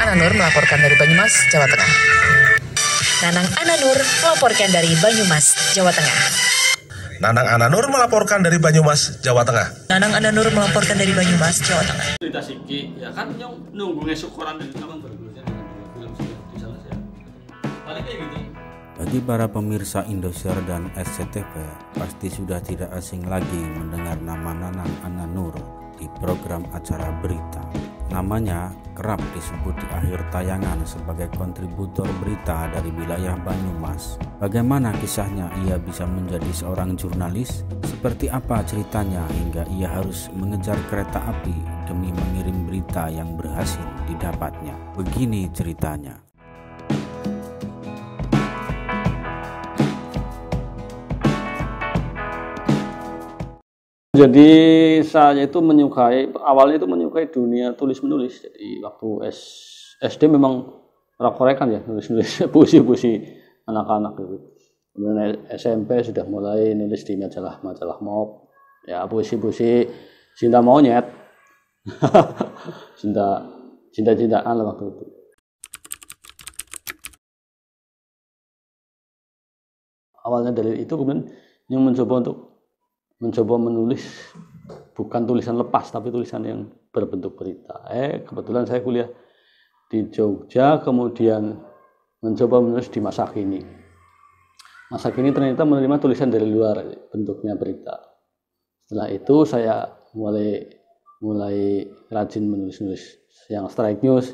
Ananur melaporkan dari Banyumas, Jawa Tengah. Nanang Ananur melaporkan dari Banyumas, Jawa Tengah. Nanang Ananur melaporkan dari Banyumas, Jawa Tengah. Nanang Ananur melaporkan dari Banyumas, Jawa Tengah. Cerita Siki, ya kan yang nunggu syukuran itu kan bergurunya film di sana saya. Paling kayak gitu. Bagi para pemirsa Indosiar dan SCTV, pasti sudah tidak asing lagi mendengar nama Nanang Ananur di program acara berita. Namanya kerap disebut di akhir tayangan sebagai kontributor berita dari wilayah Banyumas. Bagaimana kisahnya ia bisa menjadi seorang jurnalis? Seperti apa ceritanya hingga ia harus mengejar kereta api demi mengirim berita yang berhasil didapatnya? Begini ceritanya. Jadi saya itu awalnya menyukai dunia tulis menulis. Jadi waktu SD memang rak-rakan ya nulis puisi-puisi anak-anak gitu. Kemudian SMP sudah mulai nulis di majalah Mob. Ya puisi-puisi cinta monyet. cinta-cintaan lah waktu itu. Awalnya dari itu kemudian yang mencoba menulis bukan tulisan lepas tapi tulisan yang berbentuk berita. Kebetulan saya kuliah di Jogja, kemudian mencoba menulis di Masa Kini. Masa Kini ternyata menerima tulisan dari luar bentuknya berita. Setelah itu saya mulai rajin menulis yang strike news.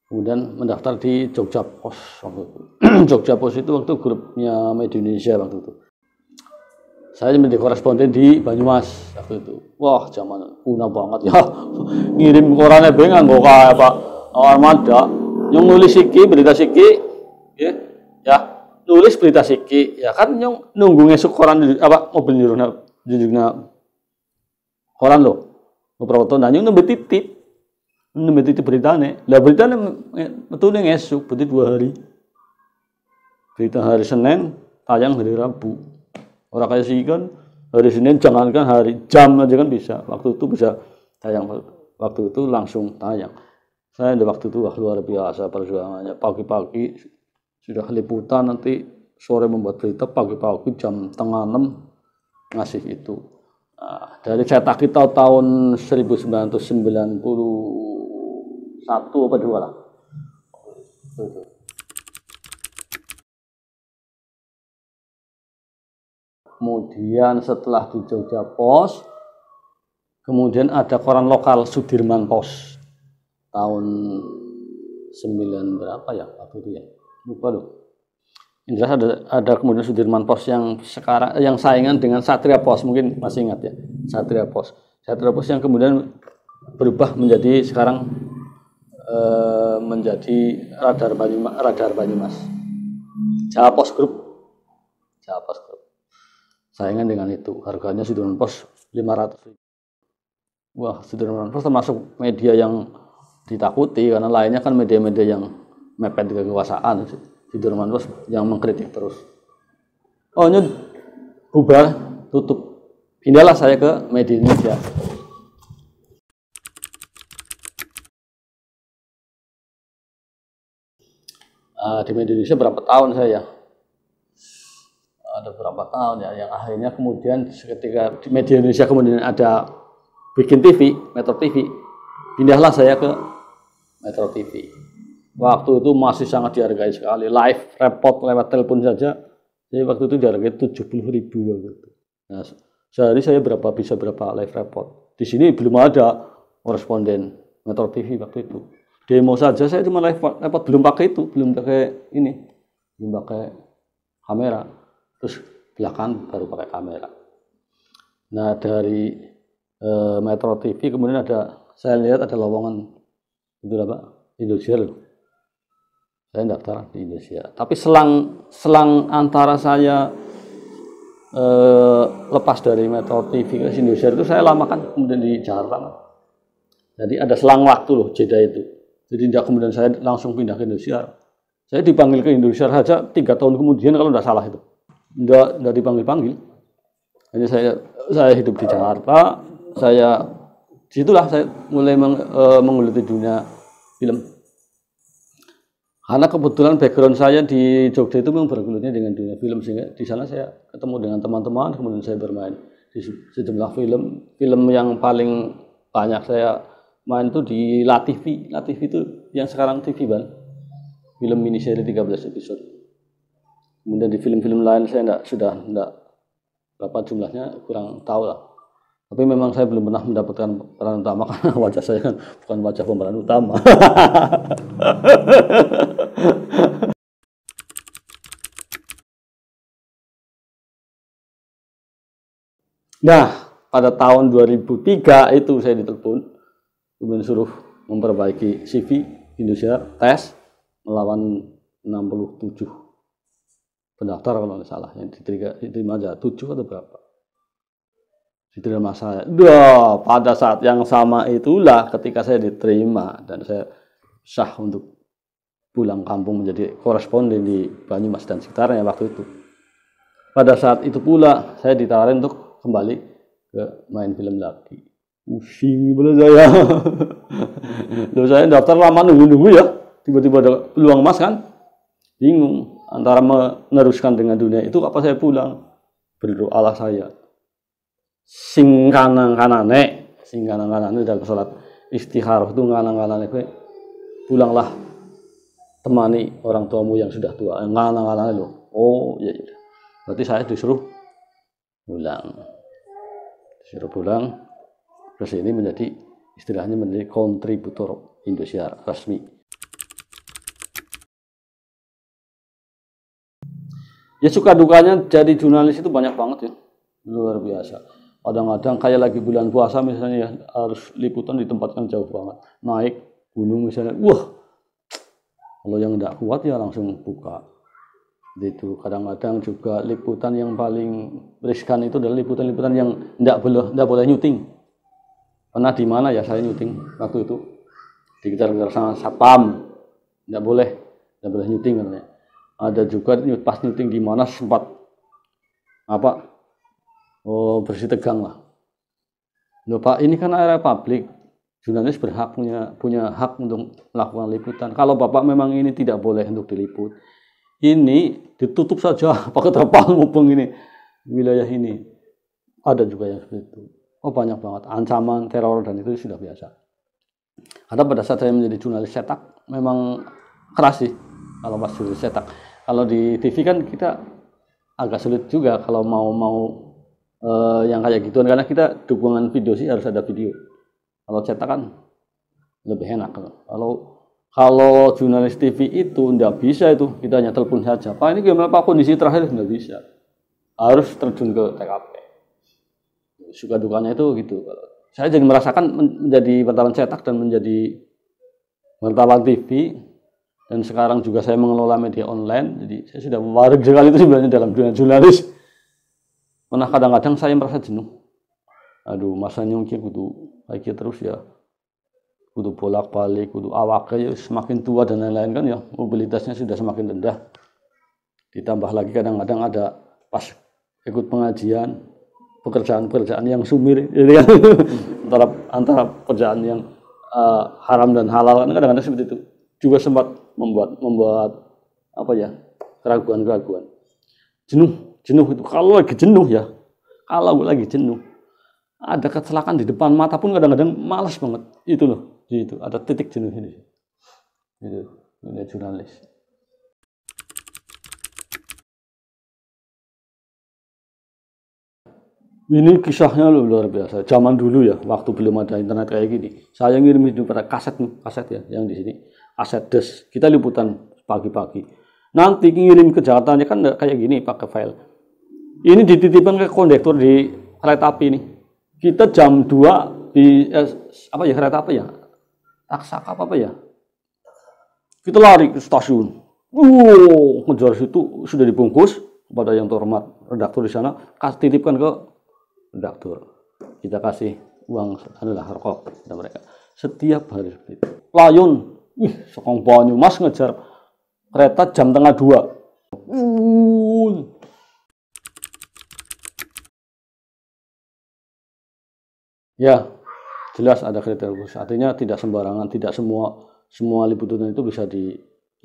Kemudian mendaftar di Jogja Post waktu itu. Jogja Post itu waktu grupnya Media Indonesia waktu itu. Saya menjadi koresponden di Banyumas waktu itu. Wah, zaman kuno banget ya. Ngirim korannya bengang kok kayak Pak Armada. Yang nulis Siki, berita Siki, ya nulis berita Siki, ya kan yang nunggu ngesuk koran mobil judulnya koran lo. Beberapa tahun nanya nembe titip beritanya. Lah beritanya betul ngesuk, berarti 2 hari. Berita hari Senin, tayang hari Rabu. Orang kayak sih kan hari Senin jangankan hari jam aja kan bisa. Waktu itu bisa tayang, waktu itu langsung tayang. Saya di waktu itu luar biasa perjuangannya. Pagi-pagi sudah liputan, nanti sore membuat berita, pagi-pagi jam 5:30 ngasih itu. Nah, dari cetak kita tahun 1991 apa 2 lah. Itu. Kemudian setelah di Jogja Post, kemudian ada koran lokal Sudirman Post tahun 9 berapa ya waktu itu ya, lupa loh. Yang jelas ada kemudian Sudirman Post yang sekarang yang saingan dengan Satria Post, mungkin masih ingat ya, Satria Post yang kemudian berubah menjadi sekarang menjadi Radar Banyumas, Jawa Post Group. Saingan dengan itu, harganya Sudirman Post 500.000. Wah, Sudirman Post termasuk media yang ditakuti karena lainnya kan media-media yang mepet kekuasaan. Sudirman Post yang mengkritik terus. Oh, ini bubar, tutup. Pindahlah saya ke Media Indonesia. Di Media Indonesia berapa tahun saya? Ada beberapa tahun ya, yang akhirnya kemudian ketika di Media Indonesia kemudian ada bikin TV, Metro TV, pindahlah saya ke Metro TV. Waktu itu masih sangat dihargai sekali, live report lewat telepon saja, jadi waktu itu dihargai 70.000 waktu itu. Nah, sehari saya bisa berapa live report. Di sini belum ada koresponden Metro TV waktu itu. Demo saja saya cuma live report, belum pakai kamera. Terus belakang baru pakai kamera. Nah dari Metro TV kemudian saya lihat ada lowongan itu apa Indosiar. Saya daftar di Indosiar. Tapi selang antara saya lepas dari Metro TV ke Indosiar itu saya lama kan kemudian di Jakarta. Jadi ada selang waktu loh jeda itu. Jadi tidak kemudian saya langsung pindah ke Indosiar. Saya dipanggil ke Indosiar saja 3 tahun kemudian kalau tidak salah itu. Enggak dipanggil. Hanya saya hidup di Jakarta, disitulah saya mulai menggeluti dunia film. Karena kebetulan background saya di Jogja itu memang bergulirnya dengan dunia film, sehingga di sana saya ketemu dengan teman-teman, kemudian saya bermain di sejumlah film yang paling banyak saya main itu di LaTV. LaTV itu yang sekarang TV Ban, film miniseri 13 episode. Kemudian di film-film lain saya sudah enggak berapa jumlahnya, kurang tahu lah. Tapi memang saya belum pernah mendapatkan peran utama karena wajah saya kan bukan wajah pemeran utama. Nah, pada tahun 2003 itu saya ditelepon, kemudian suruh memperbaiki CV Indosiar, tes melawan 67 pendaftar kalau nggak salah, yang diterima aja 7 atau berapa. Diterima saya. Pada saat yang sama itulah ketika saya diterima dan saya sah untuk pulang kampung menjadi koresponden di Banyumas dan sekitarnya waktu itu. Pada saat itu pula saya ditawarin untuk kembali ke main film lagi. Pusing bener saya. Loh, saya daftar lama nunggu-nunggu ya. Tiba-tiba ada peluang emas kan. Bingung antara meneruskan dengan dunia itu apa saya pulang. Berdoalah saya. Sing kanang-kanane dalam sholat istikharah itu kanang-kanane kowe pulanglah, temani orang tuamu yang sudah tua. Kanang-kanane loh. Oh iya. Berarti saya disuruh pulang, terus ini menjadi istilahnya menjadi kontributor Indosiar resmi. Ya suka dukanya jadi jurnalis itu banyak banget ya, luar biasa. Kadang-kadang kayak lagi bulan puasa misalnya ya, harus liputan di tempat yang jauh banget, naik gunung misalnya, wah kalau yang tidak kuat ya langsung buka. Itu kadang-kadang juga liputan yang paling riskan itu adalah liputan-liputan yang tidak boleh nyuting. Pernah di mana ya saya nyuting waktu itu dikejar-kejar sama satpam, tidak boleh nyuting katanya. Ada juga pas nyuting di mana sempat bersih tegang lah. Loh Pak, ini kan area publik, jurnalis berhak punya hak untuk melakukan liputan. Kalau Bapak memang ini tidak boleh untuk diliput, ini ditutup saja pakai terpal mubeng ini wilayah ini. Ada juga yang seperti itu. Oh banyak banget ancaman teror dan itu sudah biasa. Karena pada saat saya menjadi jurnalis cetak memang keras sih kalau pas jurnalis cetak. Kalau di TV kan kita agak sulit juga kalau mau yang kayak gituan karena kita dukungan video sih harus ada video. Kalau cetak kan lebih enak. Kalau jurnalis TV itu tidak bisa itu, kita hanya telepon saja. Pak ini gimana Pak kondisi terakhir tidak bisa. Harus terjun ke TKP. Suka dukanya itu gitu. Saya jadi merasakan menjadi wartawan cetak dan menjadi wartawan TV dan sekarang juga saya mengelola media online. Jadi saya sudah warik sekali itu sebenarnya dalam dunia jurnalis. Pernah kadang-kadang saya merasa jenuh. Aduh masa nyongki kudu kayak terus ya. Kudu bolak-balik, kudu awaknya semakin tua dan lain-lain kan ya, mobilitasnya sudah semakin rendah. Ditambah lagi kadang-kadang ada pas ikut pengajian, pekerjaan-pekerjaan yang sumir, jadi kan antara pekerjaan yang haram dan halal kan kadang-kadang seperti itu. Juga sempat membuat keraguan-keraguan. Jenuh itu kalau lagi jenuh ada kecelakaan di depan mata pun kadang-kadang malas banget itu loh. Itu ada titik jenuh ini. Ini jurnalis. Ini kisahnya luar biasa. Zaman dulu ya, waktu belum ada internet kayak gini, saya ngirim itu pada kaset ya, yang di sini, kaset des. Kita liputan pagi-pagi. Nanti ngirim ke Jakarta kan kayak gini pakai file. Ini dititipkan ke kondektur di kereta api nih. Kita jam 2 di kereta apa ya? Taksaka apa ya? Kita lari ke stasiun. Ngejar situ sudah dibungkus kepada yang terhormat redaktur di sana, titipkan ke redaktur. Kita kasih uang rokok kepada mereka. Setiap hari seperti itu. Layun, sekong Banyumas ngejar kereta jam 1:30. Ya, jelas ada kriteria khusus. Artinya tidak sembarangan, tidak semua liputan itu bisa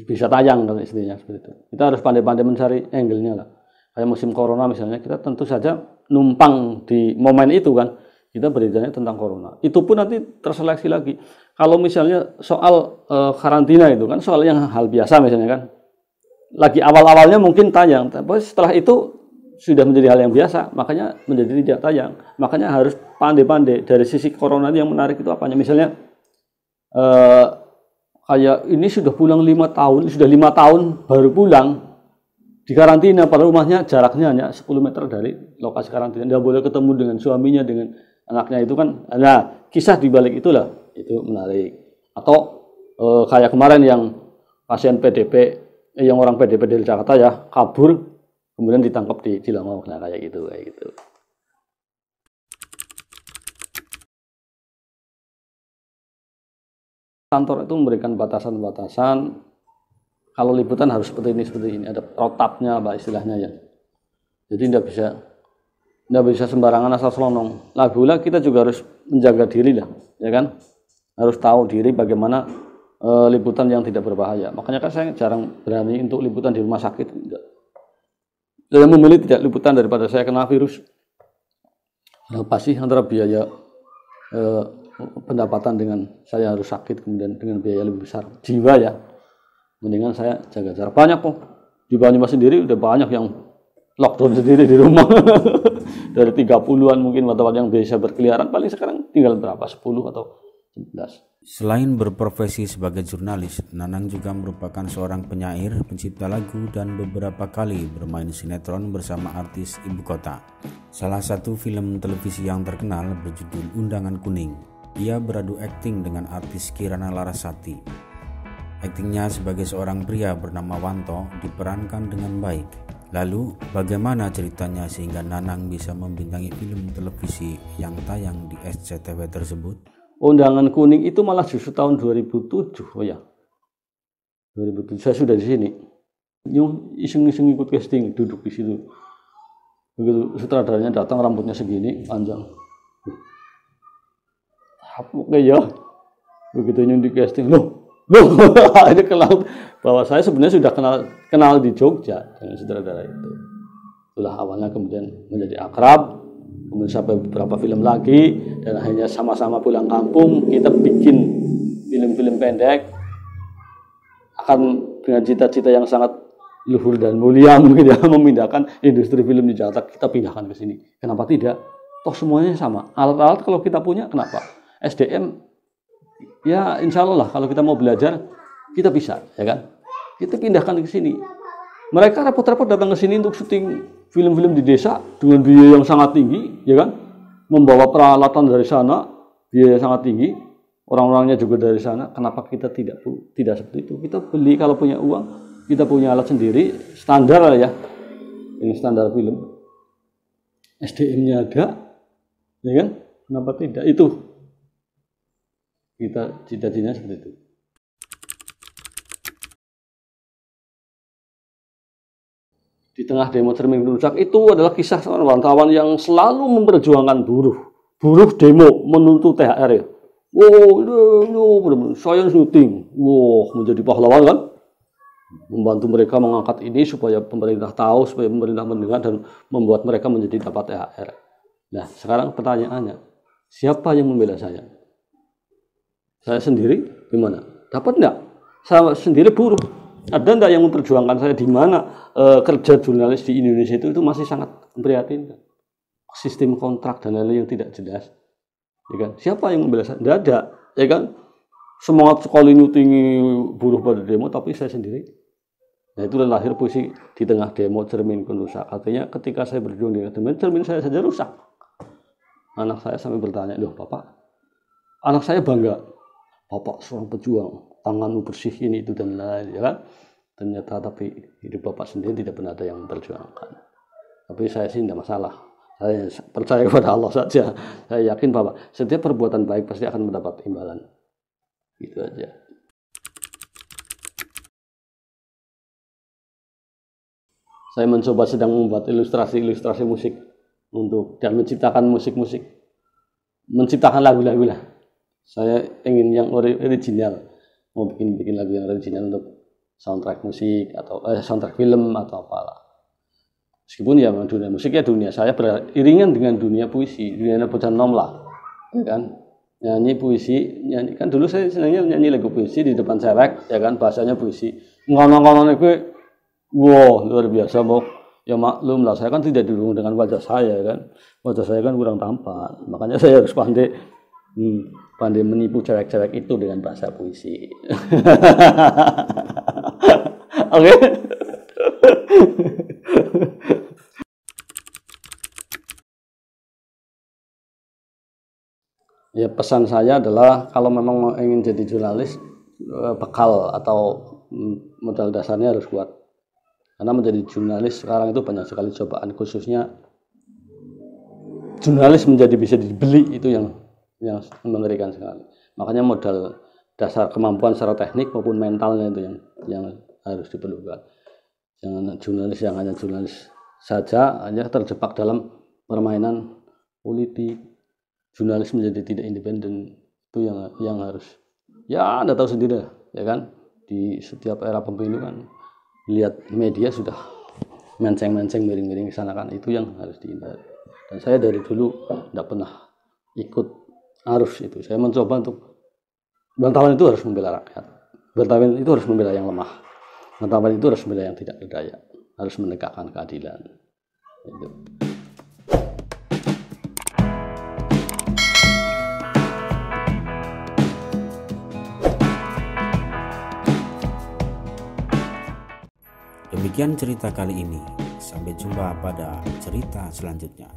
bisa tayang kan istilahnya seperti itu. Kita harus pandai-pandai mencari angle-nya lah. Kayak musim corona misalnya, kita tentu saja numpang di momen itu kan, kita beritanya tentang corona. Itu pun nanti terseleksi lagi. Kalau misalnya soal karantina itu kan soal yang hal biasa misalnya kan, lagi awal-awalnya mungkin tayang, tapi setelah itu sudah menjadi hal yang biasa, makanya menjadi tidak tayang. Makanya harus pandai-pandai dari sisi corona yang menarik itu apanya. Misalnya kayak ini sudah pulang 5 tahun, sudah 5 tahun baru pulang di karantina, pada rumahnya jaraknya hanya 10 meter dari lokasi karantina, tidak boleh ketemu dengan suaminya, dengan anaknya itu kan. Nah, kisah di balik itulah itu menarik. Atau kayak kemarin yang pasien PDP, yang orang PDP dari Jakarta ya kabur, kemudian ditangkap di Cilangau, nah kayak gitu. Kantor itu memberikan batasan-batasan. Kalau liputan harus seperti ini, ada protapnya, apa istilahnya ya. Jadi tidak bisa sembarangan asal selonong. Lah pula kita juga harus menjaga diri lah, ya kan? Harus tahu diri bagaimana liputan yang tidak berbahaya. Makanya kan saya jarang berani untuk liputan di rumah sakit. Saya memilih tidak liputan daripada saya kena virus. Pasti antara biaya pendapatan dengan saya harus sakit, kemudian dengan biaya lebih besar jiwa ya, mendingan saya jaga jarak. Banyak kok di Banyumas sendiri udah banyak yang lockdown sendiri di rumah. Dari 30-an mungkin wartawan yang biasa berkeliaran, paling sekarang tinggal berapa, 10 atau 11. Selain berprofesi sebagai jurnalis, Nanang juga merupakan seorang penyair, pencipta lagu, dan beberapa kali bermain sinetron bersama artis ibu kota. Salah satu film televisi yang terkenal berjudul Undangan Kuning. Ia beradu akting dengan artis Kirana Larasati. Aktingnya sebagai seorang pria bernama Wanto diperankan dengan baik. Lalu, bagaimana ceritanya sehingga Nanang bisa membintangi film televisi yang tayang di SCTV tersebut? Undangan Kuning itu malah justru tahun 2007, oh ya. 2007 saya sudah di sini. Iseng-iseng ikut casting, duduk di situ. Begitu sutradaranya datang, rambutnya segini, panjang. Oke ya. Begitu yang di casting, loh, ini kenal bahwa saya sebenarnya sudah kenal di Jogja dengan sutradara itu. Itulah awalnya, kemudian menjadi akrab, kemudian sampai beberapa film lagi, dan akhirnya sama-sama pulang kampung, kita bikin film-film pendek, akan dengan cita-cita yang sangat luhur dan mulia mungkin ya, memindahkan industri film di Jakarta, kita pindahkan ke sini. Kenapa tidak? Toh semuanya sama. Alat-alat kalau kita punya, kenapa? SDM, ya insya Allah lah, kalau kita mau belajar, kita bisa, ya kan? Kita pindahkan ke sini. Mereka repot-repot datang ke sini untuk syuting film-film di desa dengan biaya yang sangat tinggi, ya kan? Membawa peralatan dari sana, biaya sangat tinggi, orang-orangnya juga dari sana. Kenapa kita tidak seperti itu? Kita beli kalau punya uang, kita punya alat sendiri, standar lah ya. Ini standar film. SDM-nya ada, ya kan? Kenapa tidak? Itu kita cita-citanya seperti itu. Di tengah demo Cermin Rusak itu adalah kisah seorang wartawan yang selalu memperjuangkan buruh demo menuntut THR ya. Benar-benar saya syuting, menjadi pahlawan kan, membantu mereka mengangkat ini supaya pemerintah tahu, supaya pemerintah mendengar dan membuat mereka menjadi dapat THR. Nah sekarang pertanyaannya, siapa yang membela saya? Saya sendiri gimana? Dapat enggak? Saya sendiri buruh. Ada enggak yang memperjuangkan saya? Di mana kerja jurnalis di Indonesia itu masih sangat memprihatinkan. Sistem kontrak dan lain-lain yang tidak jelas. Ya kan? Siapa yang membela saya? Enggak ada. Ya kan? Semangat sekali nyutingi buruh pada demo, tapi saya sendiri. Nah itulah lahir puisi Di Tengah Demo Cermin Rusak. Artinya ketika saya berjuang dengan cermin saya saja rusak. Anak saya sampai bertanya, loh Bapak, anak saya bangga. Bapak seorang pejuang, tanganmu bersih ini itu dan lain, ya kan? Ternyata tapi hidup Bapak sendiri tidak pernah ada yang memperjuangkan. Tapi saya sih tidak masalah. Saya percaya kepada Allah saja. Saya yakin bahwa setiap perbuatan baik pasti akan mendapat imbalan. Gitu aja. Saya sedang membuat ilustrasi musik dan menciptakan musik-musik, menciptakan lagu-lagu lah. Saya ingin yang original, mau bikin lagu yang original untuk soundtrack musik atau soundtrack film atau apalah. Meskipun ya dunia musik ya dunia saya beriringan dengan dunia puisi, dunia bocah nom lah, ya kan? Nyanyi puisi, nyanyi kan dulu saya senangnya nyanyi lagu puisi di depan cewek, ya kan? Bahasanya puisi. Ngono-ngono itu, wow luar biasa, mau ya maklum lah. Saya kan tidak didukung dengan wajah saya kan, wajah saya kan kurang tampan, makanya saya harus pandai menipu cewek-cewek itu dengan bahasa puisi. Oke. Ya pesan saya adalah kalau memang ingin jadi jurnalis, bekal atau modal dasarnya harus kuat. Karena menjadi jurnalis sekarang itu banyak sekali cobaan, khususnya jurnalis menjadi bisa dibeli itu yang mengerikan sekali. Makanya modal dasar kemampuan secara teknik maupun mentalnya itu yang harus diperlukan. Jangan jurnalis yang hanya jurnalis saja, hanya terjebak dalam permainan politik. Jurnalis menjadi tidak independen, itu yang harus, ya Anda tahu sendiri ya kan, di setiap era pemilu kan lihat media sudah menceng-menceng miring-miring ke sana kan, itu yang harus dihindari. Dan saya dari dulu tidak pernah ikut arus itu. Saya mencoba untuk wartawan itu harus membela rakyat, wartawan itu harus membela yang lemah, wartawan itu harus membela yang tidak berdaya, harus menegakkan keadilan itu. Demikian cerita kali ini. Sampai jumpa pada cerita selanjutnya.